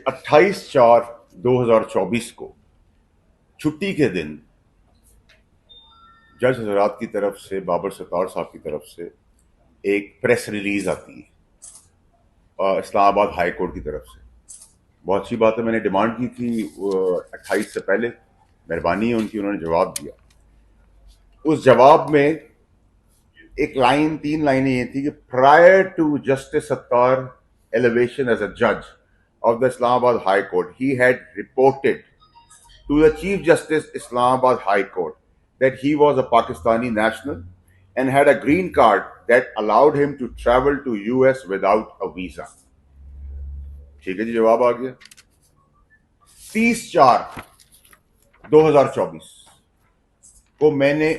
28/4/2024 को छुट्टी के दिन जज हजरात की तरफ से, बाबर सत्तार साहब की तरफ से एक प्रेस रिलीज आती है इस्लामाबाद हाई कोर्ट की तरफ से। बहुत अच्छी बात है, मैंने डिमांड की थी 28 से पहले, मेहरबानी है उनकी, उन्होंने जवाब दिया। उस जवाब में एक लाइन, 3 लाइनें ये थी कि prior to justice Sattar elevation as a judge of the Islamabad High Court, he had reported to the Chief Justice Islamabad High Court that he was a Pakistani national and had a green card that allowed him to travel to US without a visa. ठीक है जी, जवाब आ गया। 30/4/2024 को मैंने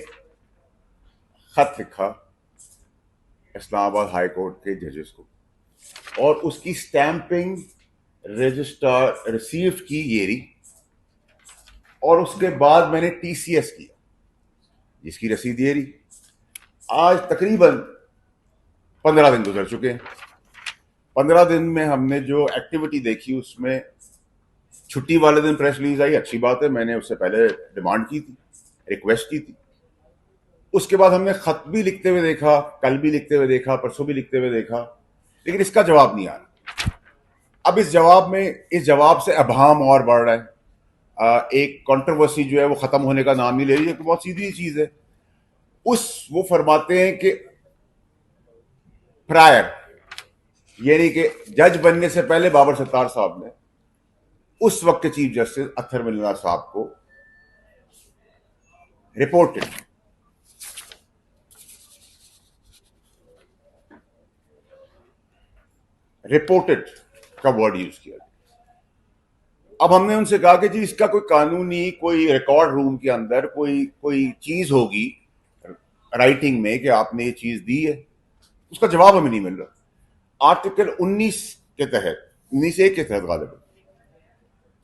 खत लिखा Islamabad high court के जजेस को, और उसकी स्टैंपिंग रजिस्ट्रार रिसीव्ड की ये रही, और उसके बाद मैंने टीसीएस किया जिसकी रसीद ये रही। आज तकरीबन 15 दिन गुजर चुके हैं। 15 दिन में हमने जो एक्टिविटी देखी उसमें छुट्टी वाले दिन प्रेस रिलीज आई, अच्छी बात है, मैंने उससे पहले डिमांड की थी, रिक्वेस्ट की थी। उसके बाद हमने खत भी लिखते हुए देखा, कल भी लिखते हुए देखा, परसों भी लिखते हुए देखा, लेकिन इसका जवाब नहीं आ रहा। अब इस जवाब से अभाम और बढ़ रहा है। एक कंट्रोवर्सी जो है वो खत्म होने का नाम नहीं ले रही है, बहुत सीधी चीज है। वो फरमाते हैं कि प्रायर, यानी कि जज बनने से पहले बाबर सत्तार साहब ने उस वक्त के चीफ जस्टिस अत्तर मिल्ला साहब को रिपोर्टेड का वर्ड यूज किया। अब हमने उनसे कहा कि जी इसका कोई कानूनी, कोई रिकॉर्ड रूम के अंदर कोई चीज होगी राइटिंग में कि आपने ये चीज दी है, उसका जवाब हमें नहीं मिल रहा। आर्टिकल 19 के तहत, 19(1) के तहत गालिबन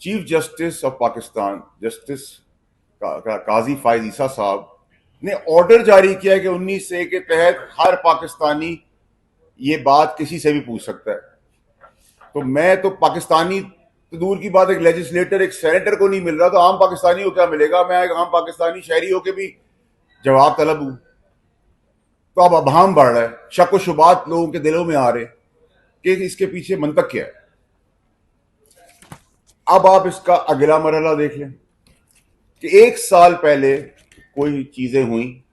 chief justice of Pakistan justice Qazi Faez Isa साहब ने ऑर्डर जारी किया कि 19(1) के तहत हर पाकिस्तानी ये बात किसी से भी पूछ सकता है। तो मैं तो पाकिस्तानी तो दूर की बात, एक लेजिस्लेटर, एक सेनेटर को नहीं मिल रहा, तो आम पाकिस्तानी को क्या मिलेगा? मैं एक आम पाकिस्तानी शहरी होकर भी जवाब तलब हूं। तो अब अभाम बढ़ रहा है, शक व शुबात लोगों के दिलों में आ रहे कि इसके पीछे मंतक क्या है। अब आप इसका अगला मरहला देख लें कि 1 साल पहले कोई चीजें हुई,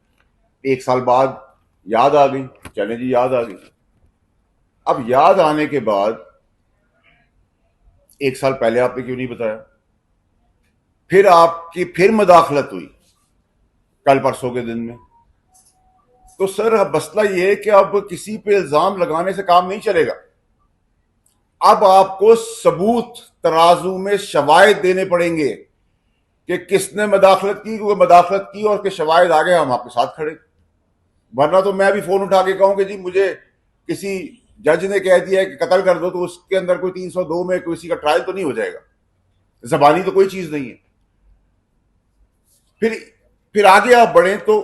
1 साल बाद याद आ गई, चले जी याद आ गई। अब याद आने के बाद 1 साल पहले आपने क्यों नहीं बताया? फिर आपकी फिर मदाखलत हुई कल परसों के दिन में। तो सर मसला ये है कि अब किसी पे इल्जाम लगाने से काम नहीं चलेगा। अब आपको सबूत तराजू में शवाहिद देने पड़ेंगे कि किसने मदाखलत की, क्योंकि मदाखलत की और के शवाहिद आ गए, हम आपके साथ खड़े। वरना तो मैं भी फोन उठा के कहूं कि जी मुझे किसी जज ने कह दिया है कि कत्ल कर दो, तो उसके अंदर कोई 302 में किसी का ट्रायल तो नहीं हो जाएगा। जबानी तो कोई चीज नहीं है। फिर आगे आप बढ़े तो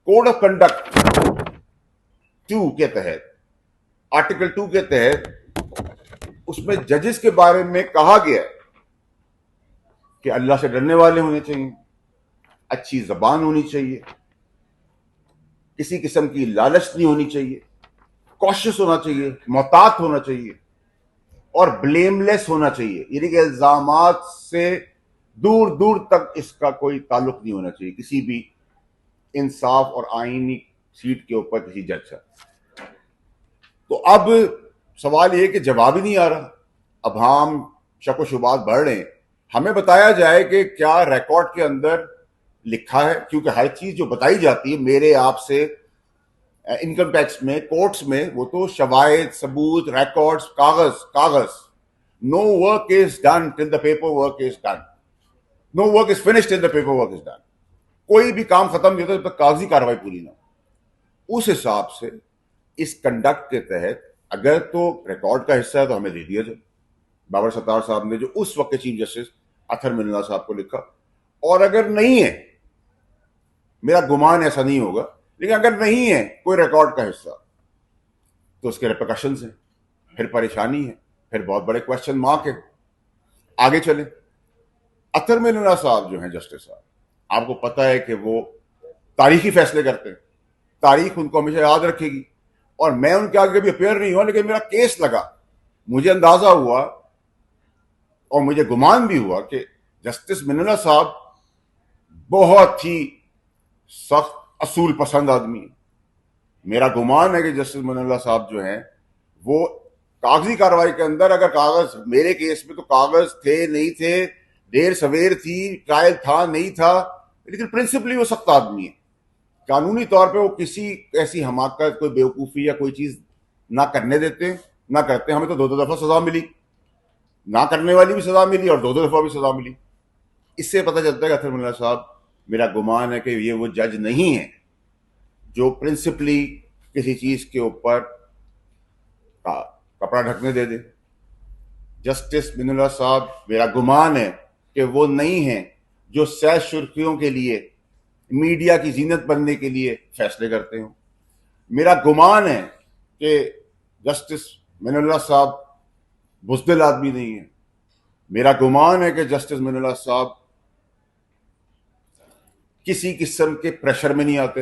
कोड ऑफ कंडक्ट 2 के तहत, आर्टिकल 2 के तहत उसमें जजेस के बारे में कहा गया है कि अल्लाह से डरने वाले होने चाहिए, अच्छी जबान होनी चाहिए, किसी किस्म की लालच नहीं होनी चाहिए, कॉशियस होना चाहिए, मोहतात होना चाहिए, और ब्लेमलेस होना चाहिए, यानी कि इल्जामात से दूर दूर तक इसका कोई ताल्लुक नहीं होना चाहिए किसी भी इंसाफ और आईनी सीट के ऊपर किसी जज का। तो अब सवाल यह कि जवाब ही नहीं आ रहा। अब हम शक व शुबात बढ़ रहे हैं, हमें बताया जाए कि क्या रिकॉर्ड के अंदर लिखा है, क्योंकि हर चीज जो बताई जाती है मेरे आपसे इनकम टैक्स में, कोर्ट्स में, वो तो शवाहिद, सबूत, रिकॉर्ड्स, कागज। No work is done till the paper work is done, no work is finished till the paper work is done. कोई भी काम खत्म नहीं होता जब तक कागजी कार्रवाई पूरी ना हो। उस हिसाब से इस कंडक्ट के तहत अगर तो रिकॉर्ड का हिस्सा है तो हमें दे दिया जाए। बाबर सत्तार साहब ने जो उस वक्त के चीफ जस्टिस अत्तर मिल्ला साहब को लिखा, और अगर नहीं है, मेरा गुमान ऐसा नहीं होगा, लेकिन अगर नहीं है कोई रिकॉर्ड का हिस्सा तो उसके रिपरकशंस हैं, फिर परेशानी है। پھر بہت بڑے کوشچن مارک ہے. آگے چلیں. اطہر من اللہ صاحب جو ہیں جسٹس صاحب, آپ کو پتا ہے کہ وہ تاریخی فیصلے کرتے ہیں, تاریخ ان کو ہمیشہ یاد رکھے گی. اور میں ان کے آگے کبھی اپیئر نہیں ہوا, لیکن میرا کیس لگا, مجھے اندازہ ہوا اور مجھے گمان بھی ہوا کہ جسٹس من اللہ صاحب بہت ہی سخت اصول پسند آدمی ہے. میرا گمان ہے کہ جسٹس من اللہ صاحب جو ہیں وہ کاغذی کارروائی کے اندر, اگر کاغذ میرے کیس میں تو کاغذ تھے نہیں تھے, دیر سویر تھی, ٹرائل تھا نہیں تھا, لیکن پرنسپلی وہ سخت آدمی ہے. قانونی طور پہ وہ کسی ایسی حماقت, کوئی بیوقوفی یا کوئی چیز نہ کرنے دیتے, نہ کرتے. ہمیں تو 2 دفعہ سزا ملی, نہ کرنے والی بھی سزا ملی اور 2 دفعہ بھی سزا ملی. اس سے پتہ چلتا ہے کہ اطہر من اللہ صاحب, میرا گمان ہے کہ یہ وہ جج نہیں ہے جو پرنسپلی کسی چیز کے اوپر کپڑا ڈھکنے دے دے. جسٹس من اللہ صاحب, میرا گمان ہے کہ وہ نہیں ہیں جو سیر سرخیوں کے لیے, میڈیا کی زینت بننے کے لیے فیصلے کرتے ہوں. میرا گمان ہے کہ جسٹس من اللہ صاحب بزدل آدمی نہیں ہے. میرا گمان ہے کہ جسٹس من اللہ صاحب کسی قسم کے پریشر میں نہیں آتے.